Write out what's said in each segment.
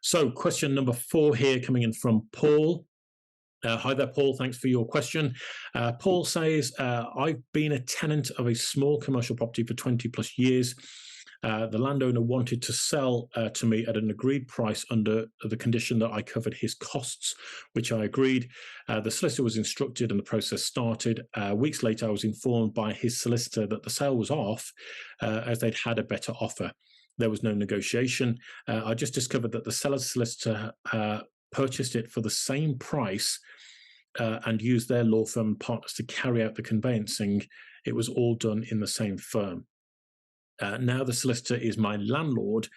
So question number 4 here coming in from Paul. Hi there, Paul. Thanks for your question. Paul says, I've been a tenant of a small commercial property for 20 plus years. The landowner wanted to sell to me at an agreed price under the condition that I covered his costs, which I agreed. The solicitor was instructed and the process started. Weeks later, I was informed by his solicitor that the sale was off as they'd had a better offer. There was no negotiation. I just discovered that the seller's solicitor purchased it for the same price and used their law firm partners to carry out the conveyancing. It was all done in the same firm. Now the solicitor is my landlord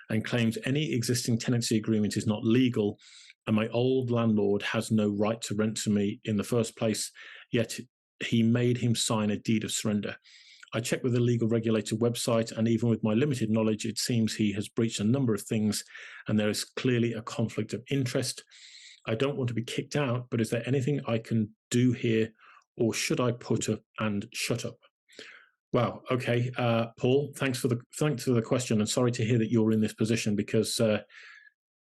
and claims any existing tenancy agreement is not legal, and my old landlord has no right to rent to me in the first place, yet he made him sign a deed of surrender. I checked with the legal regulator website, and even with my limited knowledge, it seems he has breached a number of things, and there is clearly a conflict of interest. I don't want to be kicked out, but is there anything I can do here, or should I put up and shut up? Wow. Okay, Paul. Thanks for the question, and sorry to hear that you're in this position, because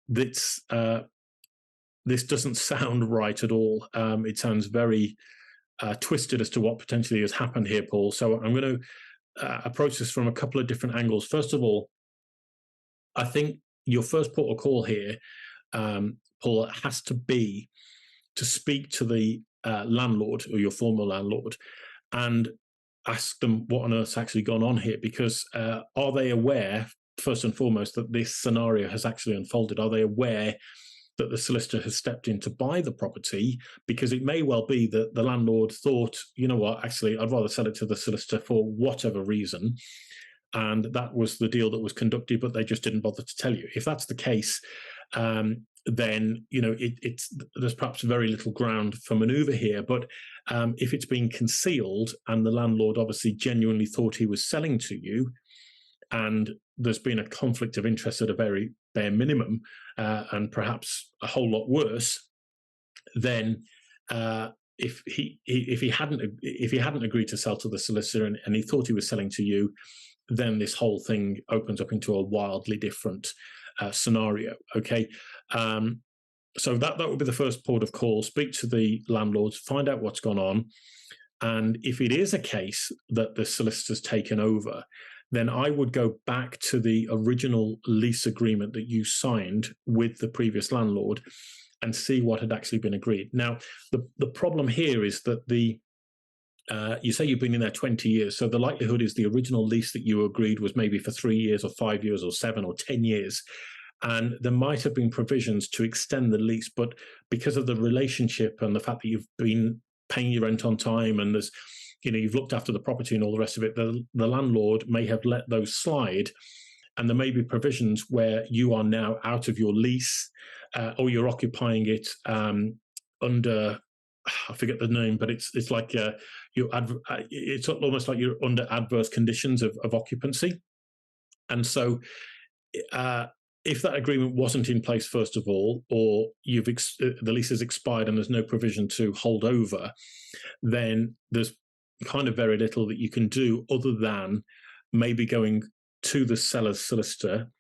this doesn't sound right at all. It sounds very twisted as to what potentially has happened here, Paul. So I'm going to approach this from a couple of different angles. First of all, I think your first port of call here, Paul, has to be to speak to the landlord or your former landlord and ask them what on earth's actually gone on here, because are they aware, first and foremost, that this scenario has actually unfolded? Are they aware that the solicitor has stepped in to buy the property? Because it may well be that the landlord thought, you know what, actually, I'd rather sell it to the solicitor for whatever reason. And that was the deal that was conducted, but they just didn't bother to tell you. If that's the case, then there's perhaps very little ground for manoeuvre here. But if it's been concealed and the landlord obviously genuinely thought he was selling to you, and there's been a conflict of interest at a very bare minimum, and perhaps a whole lot worse, then if he hadn't agreed to sell to the solicitor and he thought he was selling to you, then this whole thing opens up into a wildly different scenario. Okay, so that would be the first port of call. Speak to the landlords, find out what's gone on, and if it is a case that the solicitor's taken over, then I would go back to the original lease agreement that you signed with the previous landlord and see what had actually been agreed. Now, the problem here is that you say you've been in there 20 years, so the likelihood is the original lease that you agreed was maybe for 3 years or 5 years or 7 or 10 years. And there might have been provisions to extend the lease, but because of the relationship and the fact that you've been paying your rent on time and there's, you've looked after the property and all the rest of it, the landlord may have let those slide. And there may be provisions where you are now out of your lease, or you're occupying it under, I forget the name, but it's like it's almost like you're under adverse conditions of occupancy. And so if that agreement wasn't in place, first of all, or the lease has expired and there's no provision to hold over, then there's kind of very little that you can do other than maybe going to the seller's solicitor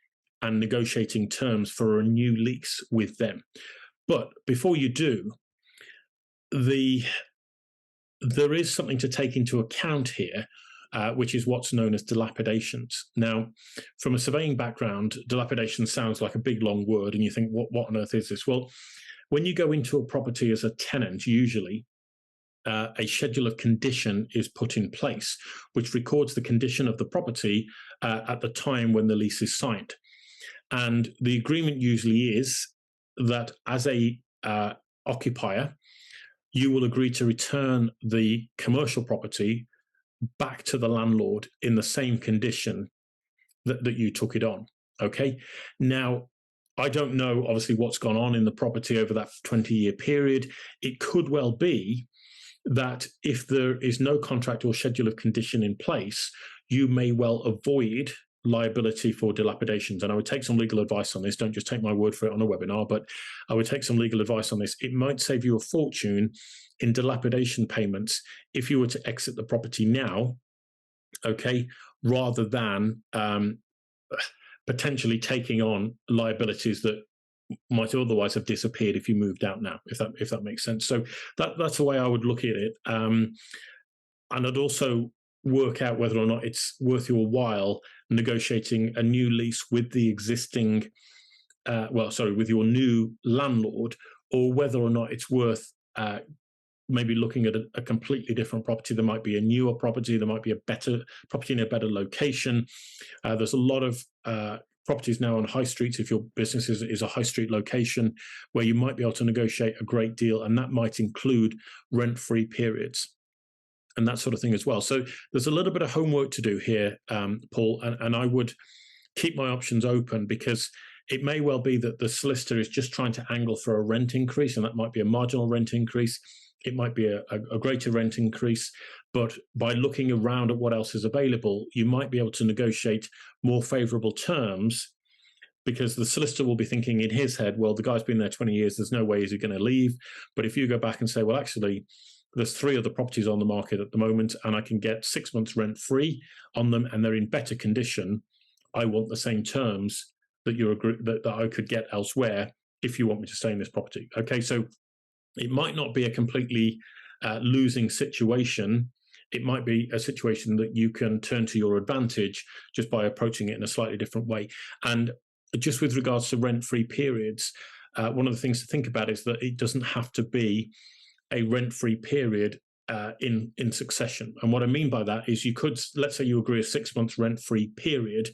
and negotiating terms for a new lease with them. But before you do, there is something to take into account here, which is what's known as dilapidations. Now, from a surveying background, dilapidation sounds like a big, long word, and you think, what on earth is this? Well, when you go into a property as a tenant, usually a schedule of condition is put in place, which records the condition of the property at the time when the lease is signed. And the agreement usually is that as a occupier, you will agree to return the commercial property back to the landlord in the same condition that you took it on. Okay. Now, I don't know, obviously, what's gone on in the property over that 20-year period. It could well be that if there is no contract or schedule of condition in place, you may well avoid liability for dilapidations. And I would take some legal advice on this. Don't just take my word for it on a webinar, but I would take some legal advice on this. It might save you a fortune in dilapidation payments if you were to exit the property now, okay, rather than potentially taking on liabilities that might otherwise have disappeared if you moved out now, if that makes sense. So that's the way I would look at it. And I'd also work out whether or not it's worth your while negotiating a new lease with the existing, with your new landlord, or whether or not it's worth maybe looking at a completely different property. There might be a newer property, there might be a better property in a better location. There's a lot of properties now on high streets, if your business is a high street location, where you might be able to negotiate a great deal, and that might include rent-free periods and that sort of thing as well. So there's a little bit of homework to do here, Paul, and I would keep my options open, because it may well be that the solicitor is just trying to angle for a rent increase, and that might be a marginal rent increase. It might be a greater rent increase, but by looking around at what else is available, you might be able to negotiate more favorable terms, because the solicitor will be thinking in his head, well, the guy's been there 20 years, there's no way he's going to leave. But if you go back and say, well, actually, there's 3 other properties on the market at the moment, and I can get 6 months rent free on them, and they're in better condition, I want the same terms that I could get elsewhere if you want me to stay in this property. Okay, so it might not be a completely losing situation. It might be a situation that you can turn to your advantage just by approaching it in a slightly different way. And just with regards to rent-free periods, one of the things to think about is that it doesn't have to be a rent-free period in succession. And what I mean by that is, you could, let's say you agree a 6 months rent-free period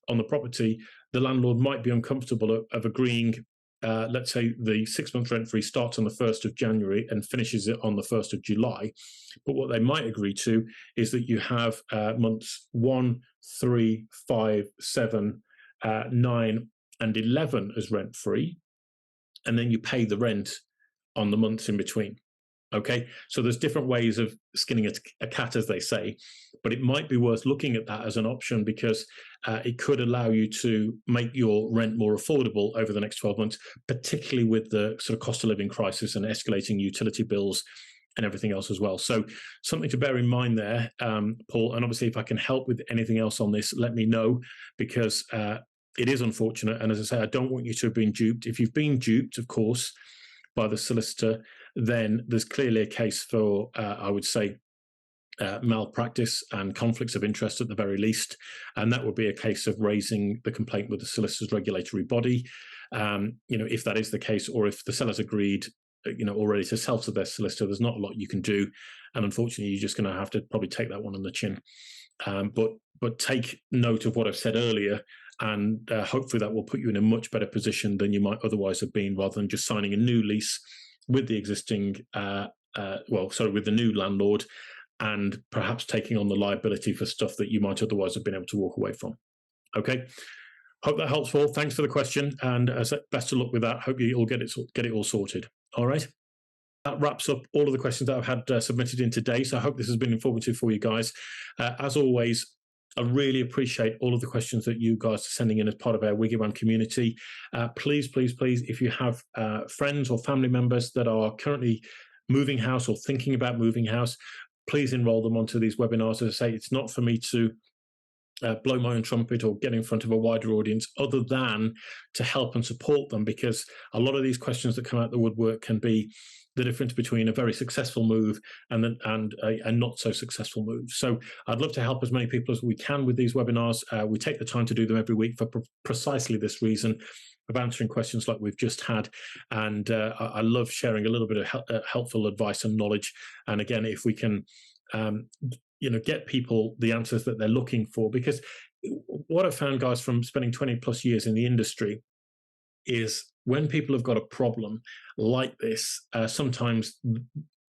on the property. The landlord might be uncomfortable of agreeing, let's say the 6 months rent-free starts on the 1st of January and finishes it on the 1st of July. But what they might agree to is that you have months 1, 3, 5, 7, 9, and 11 as rent-free, and then you pay the rent on the months in between. Okay, so there's different ways of skinning a cat, as they say, but it might be worth looking at that as an option, because it could allow you to make your rent more affordable over the next 12 months, particularly with the sort of cost of living crisis and escalating utility bills and everything else as well. So something to bear in mind there, Paul. And obviously, if I can help with anything else on this, let me know, because it is unfortunate. And as I say, I don't want you to have been duped. If you've been duped, of course, by the solicitor, then there's clearly a case for, I would say, malpractice and conflicts of interest at the very least. And that would be a case of raising the complaint with the solicitor's regulatory body, if that is the case, or if the seller's agreed, already to sell to their solicitor, there's not a lot you can do. And unfortunately, you're just going to have to probably take that one on the chin. But take note of what I've said earlier, and hopefully that will put you in a much better position than you might otherwise have been, rather than just signing a new lease with the existing, with the new landlord, and perhaps taking on the liability for stuff that you might otherwise have been able to walk away from. Okay, hope that helps, Paul. Thanks for the question, and best of luck with that. Hope you all get it all sorted. All right. That wraps up all of the questions that I've had submitted in today. So I hope this has been informative for you guys. As always, I really appreciate all of the questions that you guys are sending in as part of our WiggyWam community. Please, if you have friends or family members that are currently moving house or thinking about moving house, please enroll them onto these webinars. As I say, it's not for me to blow my own trumpet or get in front of a wider audience, other than to help and support them, because a lot of these questions that come out the woodwork can be the difference between a very successful move and a not so successful move. So I'd love to help as many people as we can with these webinars. We take the time to do them every week for precisely this reason, of answering questions like we've just had. And I love sharing a little bit of helpful advice and knowledge. And again, if we can get people the answers that they're looking for, because what I've found, guys, from spending 20 plus years in the industry, is when people have got a problem like this, sometimes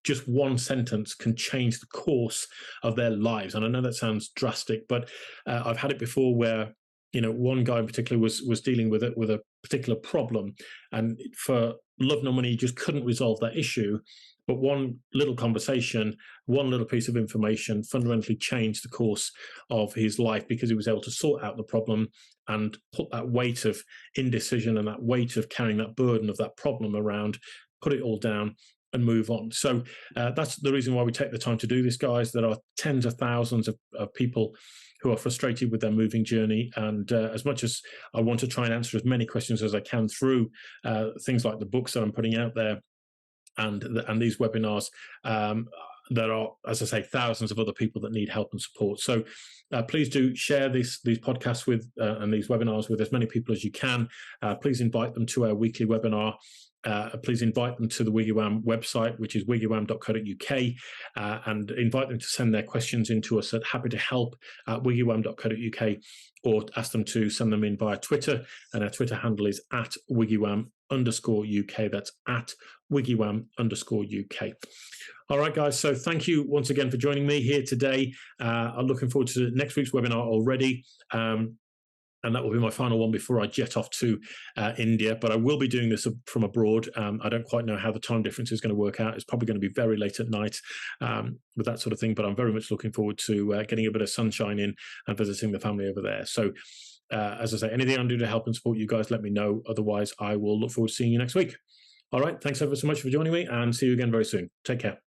just one sentence can change the course of their lives. And I know that sounds drastic, but I've had it before where, one guy in particular was dealing with a particular problem, and for love nor money, he just couldn't resolve that issue. But one little conversation, one little piece of information fundamentally changed the course of his life, because he was able to sort out the problem and put that weight of indecision and that weight of carrying that burden of that problem around, put it all down, and move on. So that's the reason why we take the time to do this, guys. There are tens of thousands of people who are frustrated with their moving journey. And as much as I want to try and answer as many questions as I can through things like the books that I'm putting out there and these webinars, there are, as I say, thousands of other people that need help and support. So please do share these podcasts with and these webinars with as many people as you can. Please invite them to our weekly webinar. Please invite them to the WiggyWam website, which is wiggywam.co.uk, and invite them to send their questions in to us at happytohelp@wiggywam.co.uk, or ask them to send them in via Twitter, and our Twitter handle is @WiggyWam_UK. That's @WiggyWam_UK. All right, guys. So thank you once again for joining me here today. I'm looking forward to next week's webinar already. And that will be my final one before I jet off to India. But I will be doing this from abroad. I don't quite know how the time difference is going to work out. It's probably going to be very late at night with that sort of thing. But I'm very much looking forward to getting a bit of sunshine in and visiting the family over there. So as I say, anything I can do to help and support you guys, let me know. Otherwise, I will look forward to seeing you next week. All right. Thanks ever so much for joining me, and see you again very soon. Take care.